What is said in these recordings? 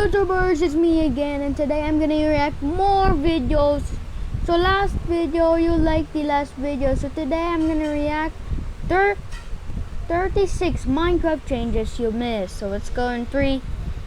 YouTubers, it's me again, and today I'm gonna react more videos. So last video, you liked the last video, so today I'm gonna react 36 Minecraft changes you missed. So let's go in 3,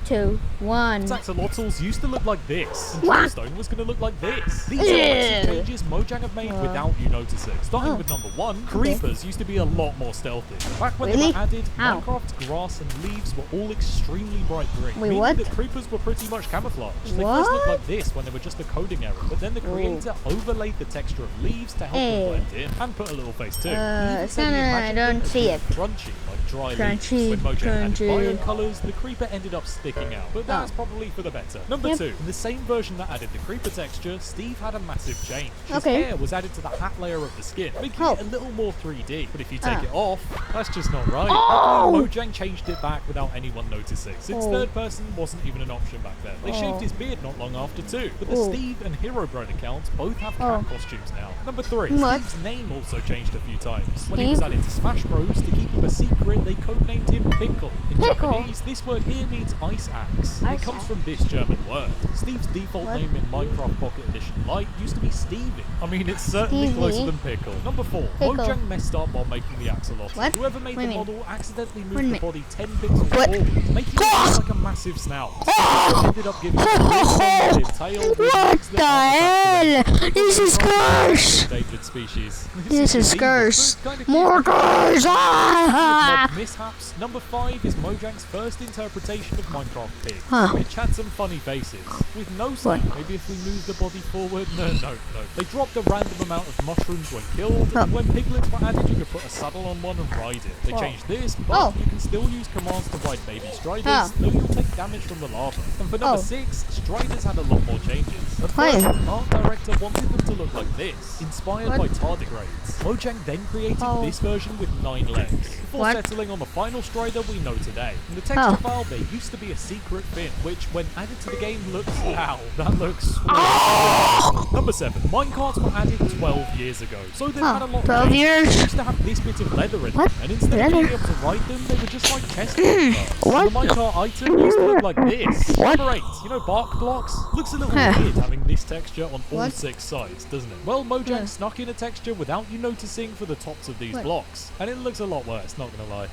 2, 1. Axolotls used to look like this, and Drillstone was going to look like this. These are some changes Mojang have made without you noticing. Starting with number 1, creepers used to be a lot more stealthy. Back when they were added, Minecraft's grass and leaves were all extremely bright green, meaning that creepers were pretty much camouflaged. They first looked like this when they were just a coding error, but then the creator overlaid the texture of leaves to help them blend in, and put a little face too. I don't see it. Crunchy, like dry leaves. When Mojang added biome colours, the creeper ended up sticking out, but that's probably for the better. Number 2, in the same version that added the creeper texture, Steve had a massive change. His hair was added to the hat layer of the skin, making it a little more 3D. But if you take it off, that's just not right. Mojang changed it back without anyone noticing, since third person wasn't even an option back then. They shaved his beard not long after too, but the Steve and Herobrine accounts both have cat costumes now. Number 3, Steve's name also changed a few times. When he was added to Smash Bros, to keep him a secret, they codenamed him Pickle. In Japanese, this word here means ice axe. It comes from this German word. Steve's default name in Minecraft Pocket Edition Lite used to be Stevie. I mean, it's certainly closer than Pickle. Number 4, Mojang messed up while making the axolotl. Whoever made the model accidentally moved the body 10 pixels forward, making it look like a massive snout. Ended up giving it a really tail. What the hell? This is cursed! David species. This is cursed. More curse! Mishaps. Number 5 is Mojang's first interpretation of Minecraft pigs, which had some funny faces. With no sound, maybe if we move the body forward. No. They dropped a random amount of mushrooms when killed, and when piglets were added, you could put a saddle on one and ride it. They changed this, but you can still use commands to ride baby striders, though you'll take damage from the lava. And for number 6, striders had a lot more changes. At first, the art director wanted them to look like this, inspired by tardigrades. Mojang then created this version with 9 legs, before settling on the final strider we know today. In the texture file, there used to be a secret fin, which, when added to the game, looks that looks Number 7, minecarts were added 12 years ago, so they've had a lot of 12 years? They used to have this bit of leather in them, and instead of being able to ride them, they were just like chest cards. The minecart item used to look like this. Number 8, you know bark blocks? Looks a little weird having this texture on all 6 sides, doesn't it? Well, Mojang snuck in a texture without you noticing for the tops of these blocks, and it looks a lot worse, not gonna lie.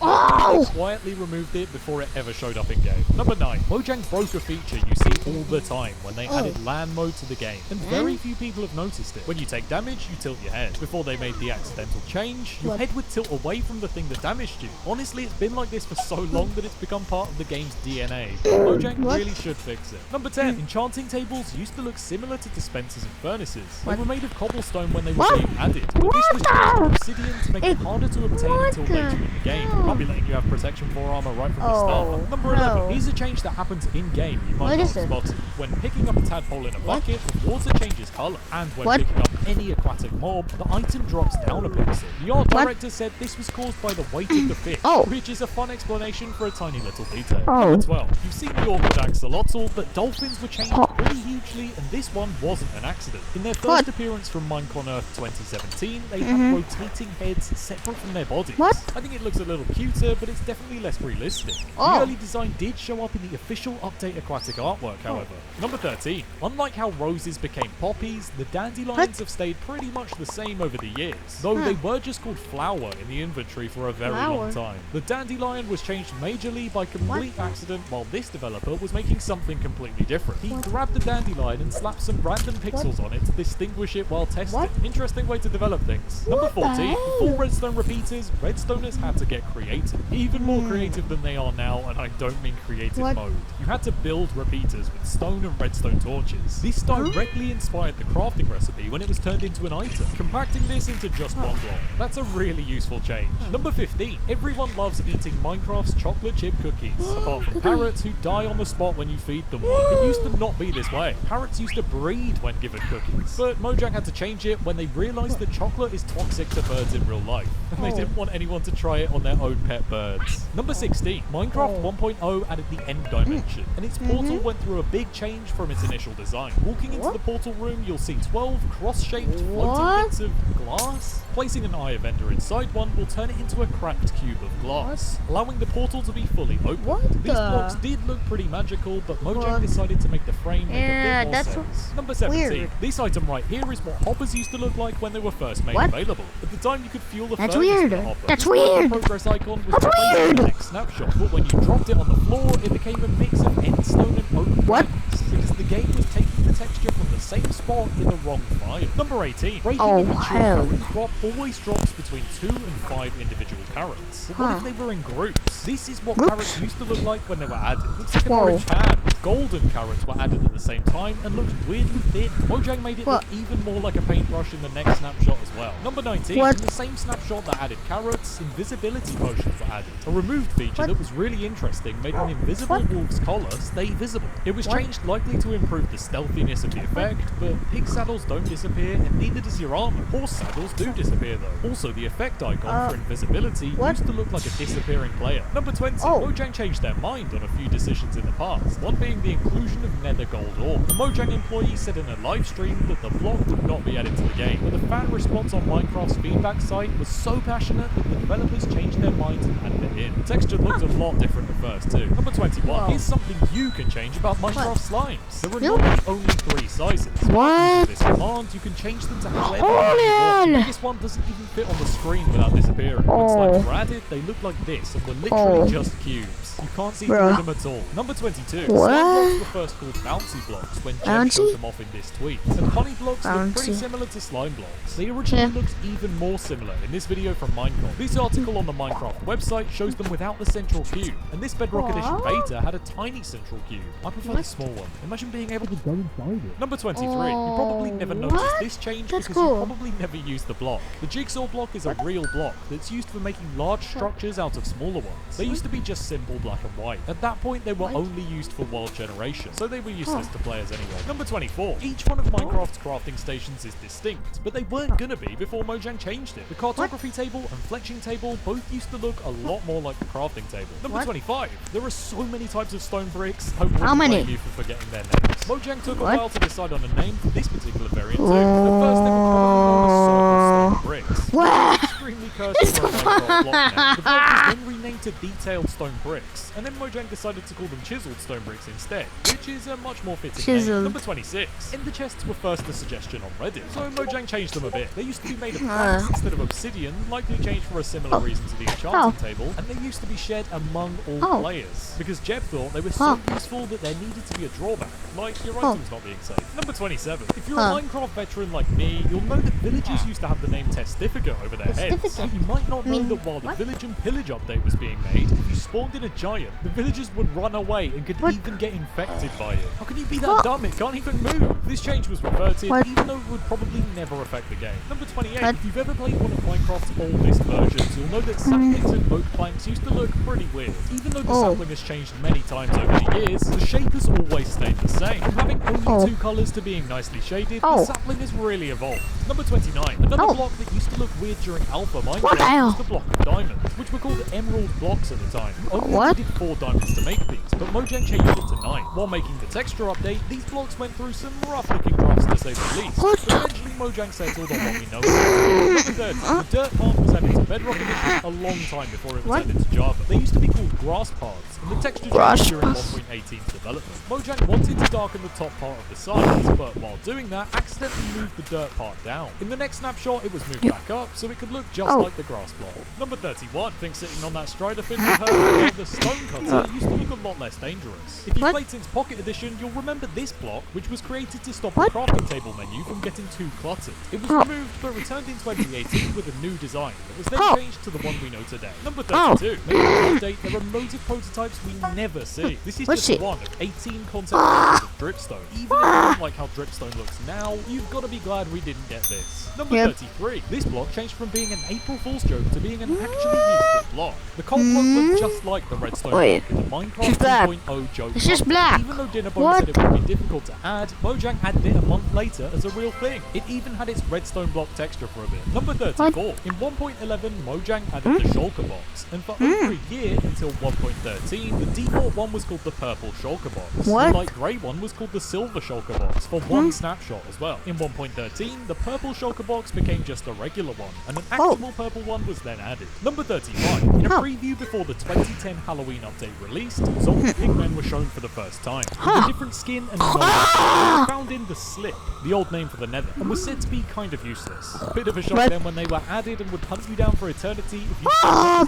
They quietly removed it before it ever showed up in game. Number 9, Mojang broke a feature you see all the time when they added land mode to the game, and very few people have noticed it. When you take damage, you tilt your head. Before they made the accidental change, your head would tilt away from the thing that damaged you. Honestly, it's been like this for so long that it's become part of the game's DNA. Mojang really should fix it. Number 10, enchanting tables used to look similar to dispensers and furnaces. They were made of cobblestone when they were being added, but this was changed to obsidian to make it harder to obtain until later in the game. I'll be letting you have protection 4 armor right from the start. Number 11, here's a change that happens in-game you might not have spotted. When picking up a tadpole in a bucket, the water changes colour, and when picking up any aquatic mob, the item drops down a pixel. The art director said this was caused by the weight of the fish, which is a fun explanation for a tiny little detail. Number 12, you've seen the awkward axolotl, but dolphins were changed pretty hugely, and this one wasn't an accident. In their first appearance from Minecon Earth 2017, they had rotating heads separate from their bodies. I think it looks a little cuter, but it's definitely less realistic. The early design did show up in the official update aquatic artwork, however. Number 13, unlike how roses became poppies, the dandelions have stayed pretty much the same over the years, though they were just called flower in the inventory for a very long time. The dandelion was changed majorly by complete accident while this developer was making something completely different. He grabbed the dandelion and slapped some random pixels on it to distinguish it while testing. Interesting way to develop things. Number 14, before redstone repeaters, redstoners had to get creative. Even more creative than they are now, and I don't mean creative mode. You had to build repeaters with stone and redstone torches. This directly inspired the crafting recipe when it was turned into an item, compacting this into just one block. That's a really useful change. Number 15, everyone loves eating Minecraft's chocolate chip cookies, apart from parrots who die on the spot when you feed them one. It used to not be this way. Parrots used to breed when given cookies, but Mojang had to change it when they realized that chocolate is toxic to birds in real life, and they didn't want anyone to try it on their own pet birds. Number 16, Minecraft 1.0 added the end dimension, and its portal went through a big change from its initial design. Walking into the portal room, you'll see 12 cross-shaped cube-shaped floating bits of glass. Placing an eye vendor inside one will turn it into a cracked cube of glass, allowing the portal to be fully open. These blocks did look pretty magical, but Mojang decided to make the frame make a bit more sense. Number 17. Weird. This item right here is what hoppers used to look like when they were first made available. At the time, you could fuel the furnace with a hopper. That's weird. The progress icon was replaced with the next snapshot, but when you dropped it on the floor, it became a mix of endstone and oak planks, because the game was taking the texture from the same spot in the wrong file. Number 18. Breaking in each carrot drop always drops between 2 and 5 individual carrots. But what if they were in groups? This is what carrots used to look like when they were added. Looks like an orange pan. Golden carrots were added at the same time and looked weirdly thin. Mojang made it look even more like a paintbrush in the next snapshot as well. Number 19. In the same snapshot that added carrots, invisibility potions were added. A removed feature that was really interesting made an invisible wolf's collar stay visible. It was changed likely to improve the stealthiness of the effect, but pig saddles don't disappear and neither does your armor. Horse saddles do disappear though. Also, the effect icon for invisibility used to look like a disappearing player. Number 20. Mojang changed their mind on a few decisions in the past, one being the inclusion of nether gold ore. The Mojang employee said in a live stream that the block would not be added to the game, but the fan response on Minecraft's feedback site was so passionate that the developers changed their minds and added it in. The texture looked a lot different at first too. Number 21. Here's something you can change about Minecraft slimes. There are normally only 3 sizes. Using this command, you can change them to however you want. The biggest one doesn't even fit on the screen without disappearing. When slimes were added, they look like this and were literally just cubes. You can't see through them at all. Number 22. Slime blocks were first called bouncy blocks when Jeff showed them off in this tweet. And honey blocks look pretty similar to slime blocks. They originally looked even more similar in this video from Minecraft. This article on the Minecraft website shows them without the central cube. And this Bedrock Edition beta had a tiny central cube. I prefer the small one. Imagine being able to go inside it. Number 23. You probably never noticed this change because you probably never used the block. The jigsaw block is a real block that's used for making large structures out of smaller ones. They used to be just simple black and white. At that point, they were only used for world generation, so they were useless to players anyway. Number 24. Each one of Minecraft's crafting stations is distinct, but they weren't gonna be before Mojang changed it. The cartography table and fletching table both used to look a lot more like the crafting table. Number 25. There are so many types of stone bricks, I wouldn't blame you for forgetting their names. Mojang took a while to decide on a name for this particular variant too. At first, they were probably known as circle stone bricks. Extremely cursed for a Minecraft block name. The block was then renamed to detailed stone bricks, and then Mojang decided to call them chiseled stone bricks instead, which is a much more fitting name. Number 26. Ender chests were first a suggestion on Reddit, so Mojang changed them a bit. They used to be made of planks instead of obsidian, likely changed for a similar reason to the enchanting table, and they used to be shared among all players, because Jeb thought they were so useful that there needed to be a drawback, like your items not being safe. Number 27. If you're a Minecraft veteran like me, you'll know that villagers used to have the name Testifica over their heads. You might not know that while the Village and Pillage update was being made, if you spawned in a giant, the villagers would run away and could even get infected by it. How can you be that dumb? It can't even move. This change was reverted, even though it would probably never affect the game. Number 28. If you've ever played one of Minecraft's oldest versions, you'll know that saplings and oak planks used to look pretty weird. Even though the sapling has changed many times over the years, the shape has always stayed the same. From having only 2 colours to being nicely shaded, the sapling has really evolved. Number 29. Another block that used to look weird during alpha Minecraft was the block of diamonds, which were called emerald blocks at the time. You only needed 4 diamonds to make these, but Mojang changed it to 9. While making the texture update, these blocks went through some rough-looking drafts to say the least. But eventually Mojang settled on what we know as Number 30. The dirt path was added to Bedrock Edition a long time before it was added to Java. They used to be called grass paths, and the texture changed during 1.18's development. Mojang wanted to darken the top part of the sides, but while doing that, accidentally moved the dirt part down. In the next snapshot, it was moved back up, so it could look just like the grass block. Number 31. Think sitting on that strider fin with her, the stone cutter used to look a lot less dangerous. If you played since Pocket Edition, you'll remember this block, which was created to stop the crafting table menu from getting too cluttered. It was removed, but returned in 2018 with a new design that was then changed to the one we know today. Number 32. Maybe an update, there are loads of prototypes we never see. This is just one of 18 concept images of dripstone. Even if you don't like how dripstone looks now, you've got to be glad we didn't get this. Number 33. This block changed from being an April Fool's joke to being an actually useful block. The coal block looked just like the redstone block in the Minecraft 2.0 joke. It's just black. Even though Dinnerbone said it would be difficult to add, Mojang added it a month later as a real thing. It even had its redstone block texture for a bit. Number 34. In 1.11, Mojang added the shulker box, and for over a year until 1.13, the default one was called the purple shulker box. What? The light grey one was called the silver shulker box for one snapshot as well. In 1.13, the purple shulker box became just a regular one, and an actual purple one was then added. Number 35. In a preview before the 2010 Halloween update released, zombie pigmen were shown for the first time. With a different skin and emoji, found in the slip, the old name for the nether, and was said to be kind of useless. A bit of a shock then when they were added and would hunt you down for eternity if you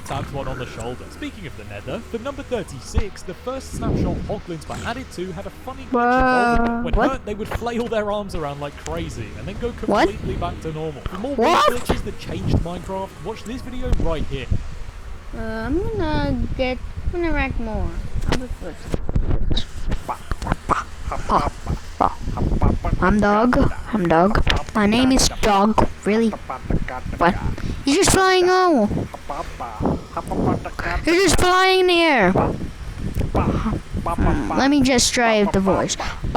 tapped one on the shoulder. Speaking of the nether, for number 36, the first snapshot hoglins were added to had a funny glitch involved in it. When hurt, they would flail their arms around like crazy and then go completely back to normal. For more weird glitches that changed Minecraft, watch this video right here. I'm gonna wreck more. I'll be first. I'm dog. My name is Dog. Really? What? You're just flying out. You're just flying in the air. Let me just try the voice. What's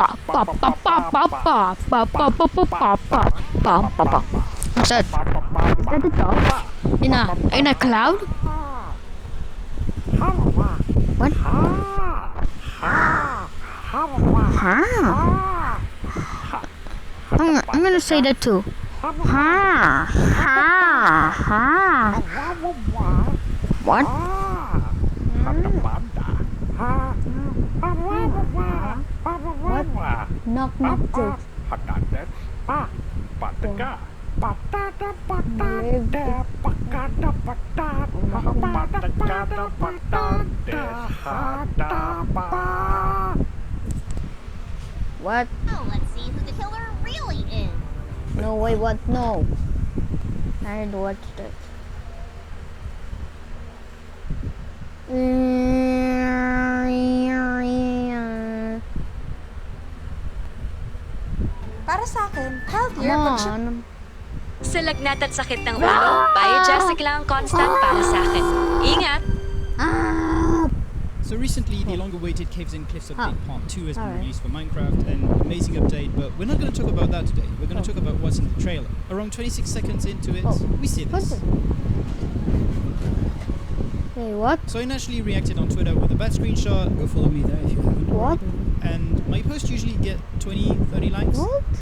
that? Is that the dog? In a cloud? What? I'm gonna say that too. What? What? Knock knock jokes. What? Oh, let's see who the killer really is. No, wait, what? No. I had watched it. Para sa akin, healthier Come pag on. Sa lagnat at sakit ng ulo, Biojasic lang ang constant para sa akin. Ingat! So recently, the long-awaited Caves and Cliffs update part 2 has been Alright. released for Minecraft, an amazing update, but we're not going to talk about that today. We're going to talk about what's in the trailer. Around 26 seconds into it, we see What's this. it? Hey, what? So I naturally reacted on Twitter with a bad screenshot. Go follow me there if you haven't. What? And my posts usually get 20, 30 likes. What?